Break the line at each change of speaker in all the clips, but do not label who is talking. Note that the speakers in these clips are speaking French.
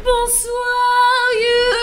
Bonsoir YouTube.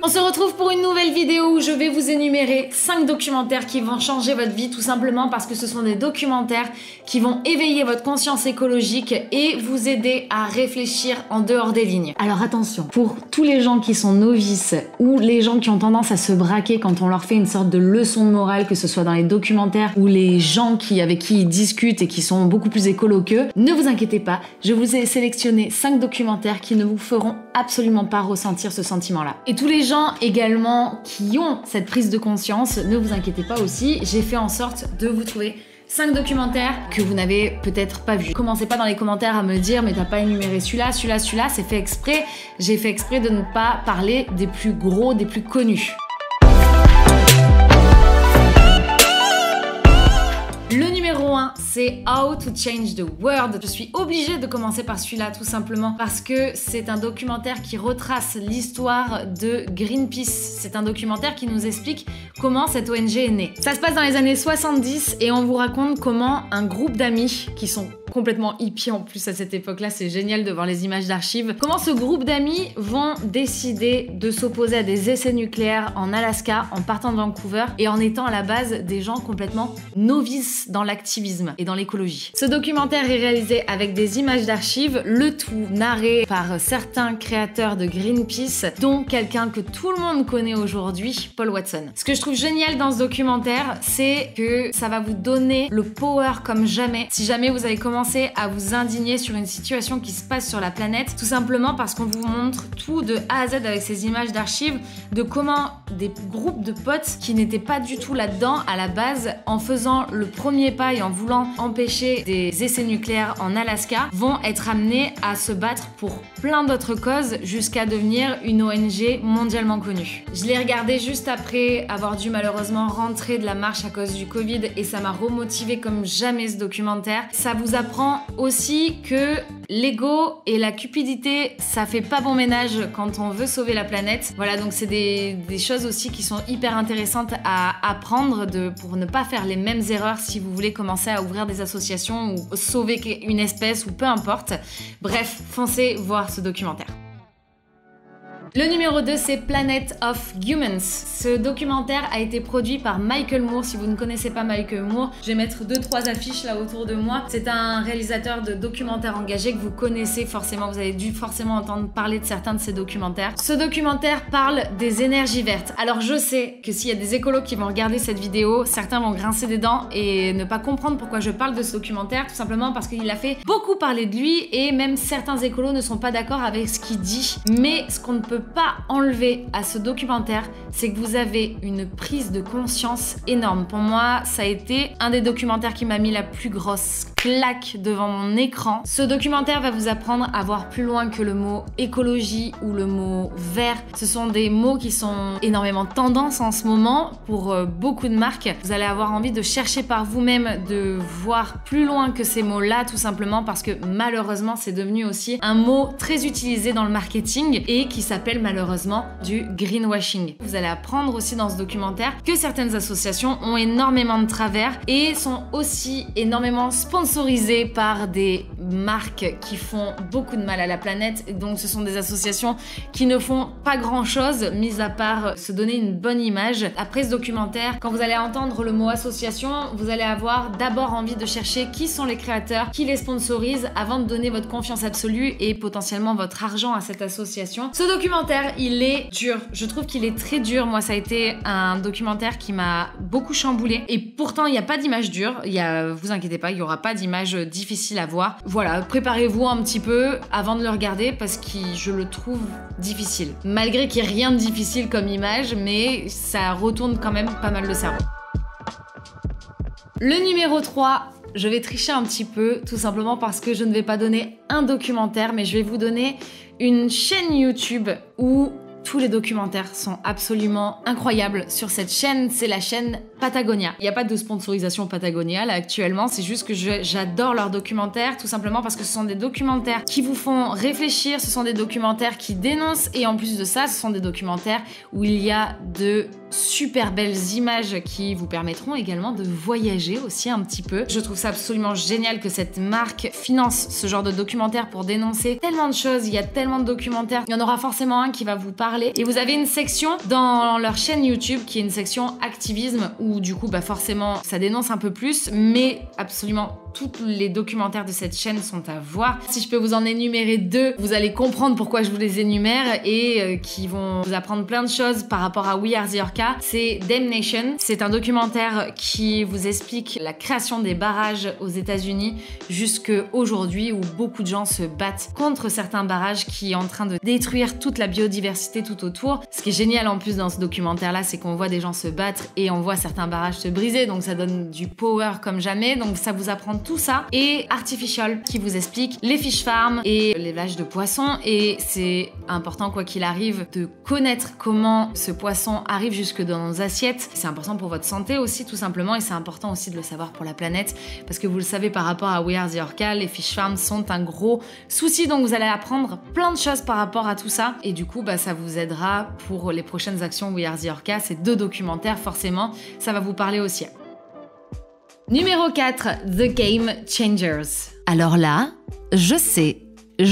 On se retrouve pour une nouvelle vidéo où je vais vous énumérer 5 documentaires qui vont changer votre vie, tout simplement parce que ce sont des documentaires qui vont éveiller votre conscience écologique et vous aider à réfléchir en dehors des lignes. Alors attention, pour tous les gens qui sont novices ou les gens qui ont tendance à se braquer quand on leur fait une sorte de leçon de morale, que ce soit dans les documentaires ou les gens avec qui ils discutent et qui sont beaucoup plus écolos qu'eux, ne vous inquiétez pas, je vous ai sélectionné 5 documentaires qui ne vous feront absolument pas ressentir ce sentiment-là. Et tous les gens également qui ont cette prise de conscience, ne vous inquiétez pas aussi, j'ai fait en sorte de vous trouver 5 documentaires que vous n'avez peut-être pas vus. Commencez pas dans les commentaires à me dire mais t'as pas énuméré celui-là, c'est fait exprès. J'ai fait exprès de ne pas parler des plus gros, des plus connus. Le numéro 1, c'est How to Change the World. Je suis obligée de commencer par celui-là tout simplement parce que c'est un documentaire qui retrace l'histoire de Greenpeace. C'est un documentaire qui nous explique comment cette ONG est née. Ça se passe dans les années 70 et on vous raconte comment un groupe d'amis qui sont complètement hippies en plus à cette époque-là, c'est génial de voir les images d'archives. Comment ce groupe d'amis vont décider de s'opposer à des essais nucléaires en Alaska en partant de Vancouver et en étant à la base des gens complètement novices dans l'activisme et dans l'écologie. Ce documentaire est réalisé avec des images d'archives, le tout narré par certains créateurs de Greenpeace, dont quelqu'un que tout le monde connaît aujourd'hui, Paul Watson. Ce que je trouve génial dans ce documentaire, c'est que ça va vous donner le power comme jamais, si jamais vous avez commencé à vous indigner sur une situation qui se passe sur la planète, tout simplement parce qu'on vous montre tout de A à Z avec ces images d'archives de comment des groupes de potes qui n'étaient pas du tout là-dedans à la base, en faisant le premier pas et en voulant empêcher des essais nucléaires en Alaska, vont être amenés à se battre pour plein d'autres causes jusqu'à devenir une ONG mondialement connue. Je l'ai regardé juste après avoir dû malheureusement rentrer de la marche à cause du Covid et ça m'a remotivé comme jamais ce documentaire. Ça vous apprend aussi que l'ego et la cupidité, ça fait pas bon ménage quand on veut sauver la planète. Voilà, donc c'est des choses aussi qui sont hyper intéressantes à apprendre pour ne pas faire les mêmes erreurs si vous voulez commencer à ouvrir des associations ou sauver une espèce ou peu importe. Bref, foncez voir ce documentaire. Le numéro 2, c'est Planet of Humans. Ce documentaire a été produit par Michael Moore. Si vous ne connaissez pas Michael Moore, je vais mettre 2-3 affiches là autour de moi. C'est un réalisateur de documentaires engagés que vous connaissez forcément. Vous avez dû forcément entendre parler de certains de ces documentaires. Ce documentaire parle des énergies vertes. Alors je sais que s'il y a des écolos qui vont regarder cette vidéo, certains vont grincer des dents et ne pas comprendre pourquoi je parle de ce documentaire, tout simplement parce qu'il a fait beaucoup parler de lui et même certains écolos ne sont pas d'accord avec ce qu'il dit. Mais ce qu'on ne peut pas enlever à ce documentaire, c'est que vous avez une prise de conscience énorme. Pour moi, ça a été un des documentaires qui m'a mis la plus grosse claque devant mon écran. Ce documentaire va vous apprendre à voir plus loin que le mot écologie ou le mot vert. Ce sont des mots qui sont énormément tendance en ce moment pour beaucoup de marques. Vous allez avoir envie de chercher par vous-même, de voir plus loin que ces mots-là, tout simplement parce que malheureusement, c'est devenu aussi un mot très utilisé dans le marketing et qui s'appelle malheureusement du greenwashing. Vous allez apprendre aussi dans ce documentaire que certaines associations ont énormément de travers et sont aussi énormément sponsorisées par des marques qui font beaucoup de mal à la planète. Et donc ce sont des associations qui ne font pas grand chose mis à part se donner une bonne image. Après ce documentaire, quand vous allez entendre le mot association, vous allez avoir d'abord envie de chercher qui sont les créateurs, qui les sponsorisent avant de donner votre confiance absolue et potentiellement votre argent à cette association. Ce documentaire, il est dur. Je trouve qu'il est très dur. Moi, ça a été un documentaire qui m'a beaucoup chamboulé. Et pourtant, il n'y a pas d'image dure. Vous inquiétez pas, il n'y aura pas d'image difficile à voir. Voilà, préparez-vous un petit peu avant de le regarder parce que je le trouve difficile. Malgré qu'il n'y ait rien de difficile comme image, mais ça retourne quand même pas mal le cerveau. Le numéro 3, je vais tricher un petit peu, tout simplement parce que je ne vais pas donner un documentaire, mais je vais vous donner une chaîne YouTube où Tous les documentaires sont absolument incroyables sur cette chaîne, c'est la chaîne Patagonia. Il n'y a pas de sponsorisation Patagonia là actuellement, c'est juste que j'adore leurs documentaires, tout simplement parce que ce sont des documentaires qui vous font réfléchir, ce sont des documentaires qui dénoncent, et en plus de ça, ce sont des documentaires où il y a de super belles images qui vous permettront également de voyager aussi un petit peu. Je trouve ça absolument génial que cette marque finance ce genre de documentaire pour dénoncer tellement de choses, il y a tellement de documentaires, il y en aura forcément un qui va vous parler. Et vous avez une section dans leur chaîne YouTube qui est une section activisme où du coup bah forcément ça dénonce un peu plus, mais absolument tous les documentaires de cette chaîne sont à voir. Si je peux vous en énumérer deux, vous allez comprendre pourquoi je vous les énumère et qui vont vous apprendre plein de choses par rapport à We Are The Orca. C'est Damnation. C'est un documentaire qui vous explique la création des barrages aux États-Unis jusqu'à aujourd'hui, où beaucoup de gens se battent contre certains barrages qui est en train de détruire toute la biodiversité tout autour. Ce qui est génial en plus dans ce documentaire-là, c'est qu'on voit des gens se battre et on voit certains barrages se briser, donc ça donne du power comme jamais. Donc ça vous apprend tout ça. Et Artificial qui vous explique les fish farms et l'élevage de poissons, et c'est important quoi qu'il arrive de connaître comment ce poisson arrive jusque dans nos assiettes. C'est important pour votre santé aussi tout simplement, et c'est important aussi de le savoir pour la planète parce que vous le savez par rapport à We Are The Orca, les fish farms sont un gros souci, donc vous allez apprendre plein de choses par rapport à tout ça, et du coup bah, ça vous aidera pour les prochaines actions We Are The Orca. Ces deux documentaires forcément ça va vous parler aussi. Numéro 4, The Game Changers. Alors là, je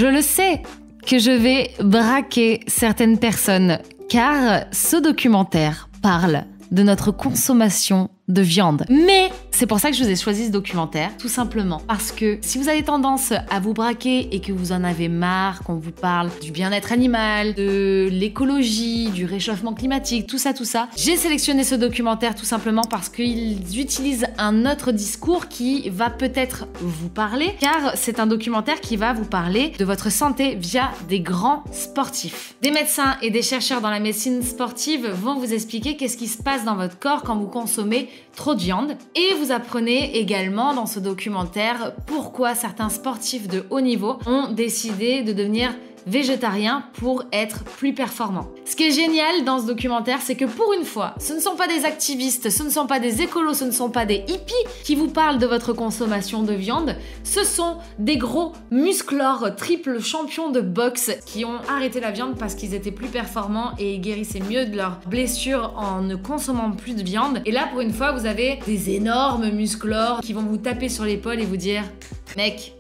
le sais, que je vais braquer certaines personnes, car ce documentaire parle de notre consommation de viande. Mais c'est pour ça que je vous ai choisi ce documentaire, tout simplement parce que si vous avez tendance à vous braquer et que vous en avez marre qu'on vous parle du bien-être animal, de l'écologie, du réchauffement climatique, tout ça, j'ai sélectionné ce documentaire tout simplement parce qu'ils utilisent un autre discours qui va peut-être vous parler, car c'est un documentaire qui va vous parler de votre santé via des grands sportifs. Des médecins et des chercheurs dans la médecine sportive vont vous expliquer qu'est-ce qui se passe dans votre corps quand vous consommez trop de viande, et vous apprenez également dans ce documentaire pourquoi certains sportifs de haut niveau ont décidé de devenir végétariens pour être plus performants. Ce qui est génial dans ce documentaire, c'est que pour une fois, ce ne sont pas des activistes, ce ne sont pas des écolos, ce ne sont pas des hippies qui vous parlent de votre consommation de viande, ce sont des gros musclores triple champions de boxe qui ont arrêté la viande parce qu'ils étaient plus performants et guérissaient mieux de leurs blessures en ne consommant plus de viande. Et là, pour une fois, vous avez des énormes musclores qui vont vous taper sur l'épaule et vous dire « Mec,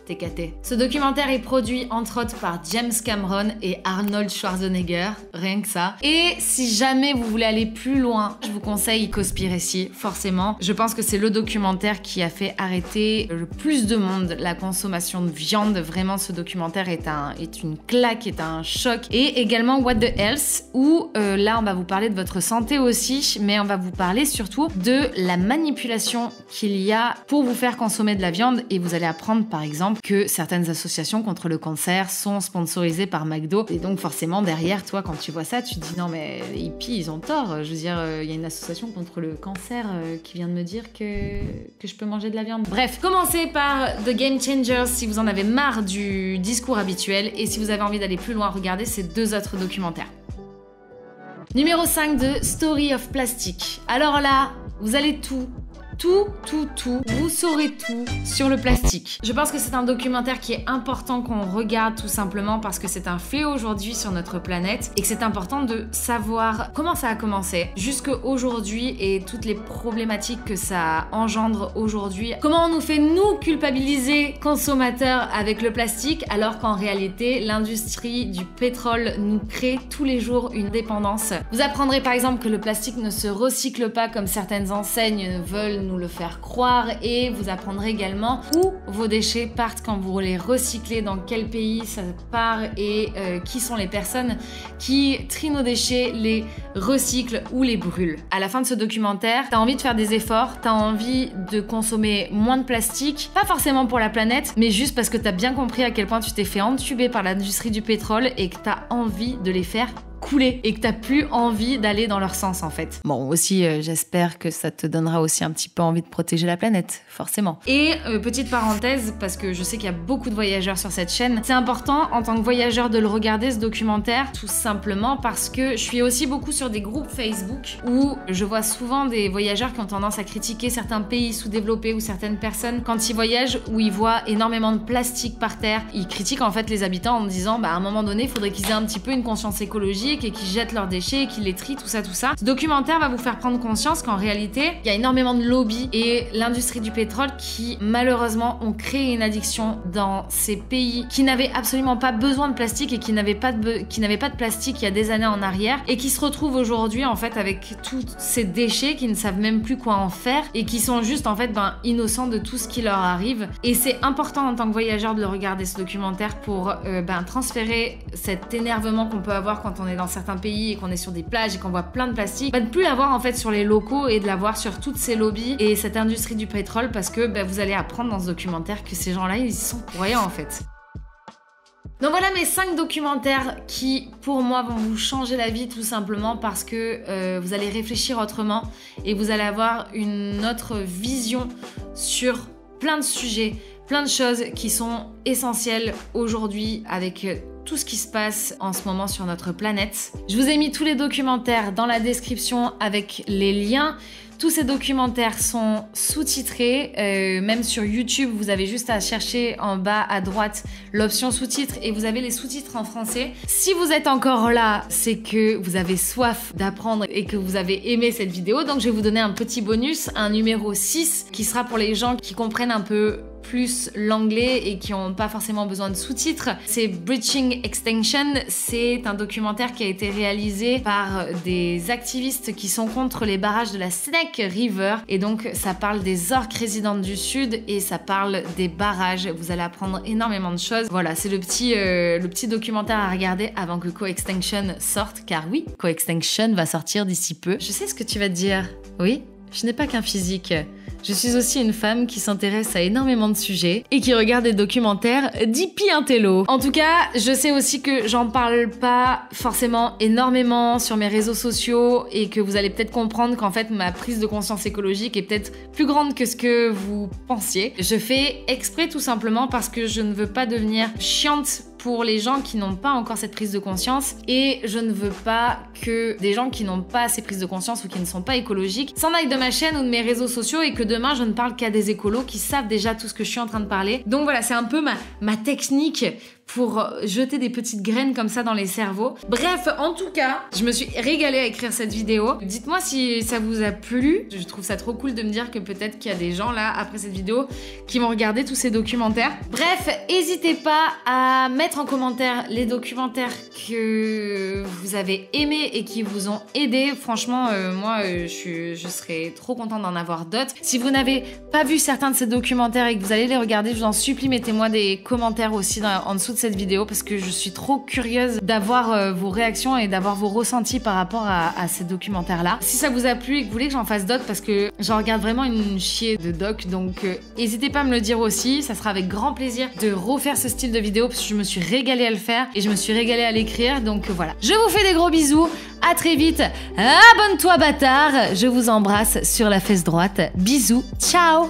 t'es caté ». Ce documentaire est produit entre autres par James Cameron et Arnold Schwarzenegger, rien que ça. Et si jamais vous voulez aller plus loin, je vous conseille Cowspiracy, forcément. Je pense que c'est le documentaire qui a fait arrêter le plus de monde la consommation de viande. Vraiment, ce documentaire est une claque, est un choc. Et également What the Health, où là on va vous parler de votre santé aussi, mais on va vous parler surtout de la manipulation qu'il y a pour vous faire consommer de la viande. Et vous allez apprendre par exemple que certaines associations contre le cancer sont sponsorisées par McDo, et donc forcément derrière toi quand tu vois ça tu te dis non mais les hippies ils ont tort, je veux dire il y a une association contre le cancer qui vient de me dire que je peux manger de la viande. Bref, commencez par The Game Changers si vous en avez marre du discours habituel, et si vous avez envie d'aller plus loin, regardez ces deux autres documentaires. Numéro 5 de Story of Plastic. Alors là, vous allez tout, vous saurez tout sur le plastique. Je pense que c'est un documentaire qui est important qu'on regarde tout simplement parce que c'est un fait aujourd'hui sur notre planète et que c'est important de savoir comment ça a commencé jusqu'à aujourd'hui et toutes les problématiques que ça engendre aujourd'hui. Comment on nous fait nous culpabiliser consommateurs avec le plastique alors qu'en réalité l'industrie du pétrole nous crée tous les jours une dépendance. Vous apprendrez par exemple que le plastique ne se recycle pas comme certaines enseignes veulent nous le faire croire, et vous apprendrez également où vos déchets partent quand vous les recyclez, dans quel pays ça part et qui sont les personnes qui trient nos déchets, les recyclent ou les brûlent. À la fin de ce documentaire, t'as envie de faire des efforts, t'as envie de consommer moins de plastique, pas forcément pour la planète, mais juste parce que t'as bien compris à quel point tu t'es fait entuber par l'industrie du pétrole et que t'as envie de les faire couler et que t'as plus envie d'aller dans leur sens en fait. Bon, aussi j'espère que ça te donnera aussi un petit peu envie de protéger la planète, forcément. Et petite parenthèse, parce que je sais qu'il y a beaucoup de voyageurs sur cette chaîne, c'est important en tant que voyageur de le regarder ce documentaire, tout simplement parce que je suis aussi beaucoup sur des groupes Facebook où je vois souvent des voyageurs qui ont tendance à critiquer certains pays sous-développés ou certaines personnes quand ils voyagent, où ils voient énormément de plastique par terre. Ils critiquent en fait les habitants en disant à un moment donné, il faudrait qu'ils aient un petit peu une conscience écologique et qu'ils jettent leurs déchets et qu'ils les trient, tout ça. Ce documentaire va vous faire prendre conscience qu'en réalité, il y a énormément de lobbies et l'industrie du pétrole qui malheureusement ont créé une addiction dans ces pays qui n'avaient absolument pas besoin de plastique et qui n'avaient pas de plastique il y a des années en arrière et qui se retrouvent aujourd'hui en fait avec tous ces déchets qui ne savent même plus quoi en faire et qui sont juste en fait innocents de tout ce qui leur arrive. Et c'est important en tant que voyageur de le regarder ce documentaire pour transférer cet énervement qu'on peut avoir quand on est dans certains pays et qu'on est sur des plages et qu'on voit plein de plastique, de plus l'avoir en fait sur les locaux et de l'avoir sur toutes ces lobbies et cette industrie du pétrole, parce que vous allez apprendre dans ce documentaire que ces gens-là, ils y sont pour rien en fait. Donc voilà mes 5 documentaires qui, pour moi, vont vous changer la vie tout simplement parce que vous allez réfléchir autrement et vous allez avoir une autre vision sur plein de sujets, plein de choses qui sont essentielles aujourd'hui avec tout ce qui se passe en ce moment sur notre planète. Je vous ai mis tous les documentaires dans la description avec les liens. Tous ces documentaires sont sous-titrés, même sur YouTube, vous avez juste à chercher en bas à droite l'option sous-titres et vous avez les sous-titres en français. Si vous êtes encore là, c'est que vous avez soif d'apprendre et que vous avez aimé cette vidéo, donc je vais vous donner un petit bonus, un numéro 6 qui sera pour les gens qui comprennent un peu plus l'anglais et qui n'ont pas forcément besoin de sous-titres. C'est Breaching Extinction, c'est un documentaire qui a été réalisé par des activistes qui sont contre les barrages de la Snake River et donc ça parle des orques résidentes du sud et ça parle des barrages. Vous allez apprendre énormément de choses. Voilà, c'est le petit documentaire à regarder avant que Co-Extinction sorte, car oui, Co-Extinction va sortir d'ici peu. Je sais ce que tu vas te dire. Oui, je n'ai pas qu'un physique. Je suis aussi une femme qui s'intéresse à énormément de sujets et qui regarde des documentaires d'hippie intello. En tout cas, je sais aussi que j'en parle pas forcément énormément sur mes réseaux sociaux et que vous allez peut-être comprendre qu'en fait ma prise de conscience écologique est peut-être plus grande que ce que vous pensiez. Je fais exprès tout simplement parce que je ne veux pas devenir chiante pour les gens qui n'ont pas encore cette prise de conscience et je ne veux pas que des gens qui n'ont pas ces prises de conscience ou qui ne sont pas écologiques s'en aillent de ma chaîne ou de mes réseaux sociaux et que demain je ne parle qu'à des écolos qui savent déjà tout ce que je suis en train de parler. Donc voilà, c'est un peu ma technique pour jeter des petites graines comme ça dans les cerveaux. Bref, en tout cas, je me suis régalée à écrire cette vidéo. Dites-moi si ça vous a plu. Je trouve ça trop cool de me dire que peut-être qu'il y a des gens là, après cette vidéo, qui vont regarder tous ces documentaires. Bref, n'hésitez pas à mettre en commentaire les documentaires que vous avez aimés et qui vous ont aidé. Franchement, moi, je serais trop contente d'en avoir d'autres. Si vous n'avez pas vu certains de ces documentaires et que vous allez les regarder, je vous en supplie, mettez-moi des commentaires aussi en dessous de cette vidéo parce que je suis trop curieuse d'avoir vos réactions et d'avoir vos ressentis par rapport à ces documentaires-là. Si ça vous a plu et que vous voulez que j'en fasse d'autres, parce que j'en regarde vraiment une chier de doc, donc n'hésitez pas à me le dire aussi, ça sera avec grand plaisir de refaire ce style de vidéo parce que je me suis régalée à le faire et je me suis régalée à l'écrire, donc voilà. Je vous fais des gros bisous, à très vite, abonne-toi bâtard, je vous embrasse sur la fesse droite, bisous, ciao.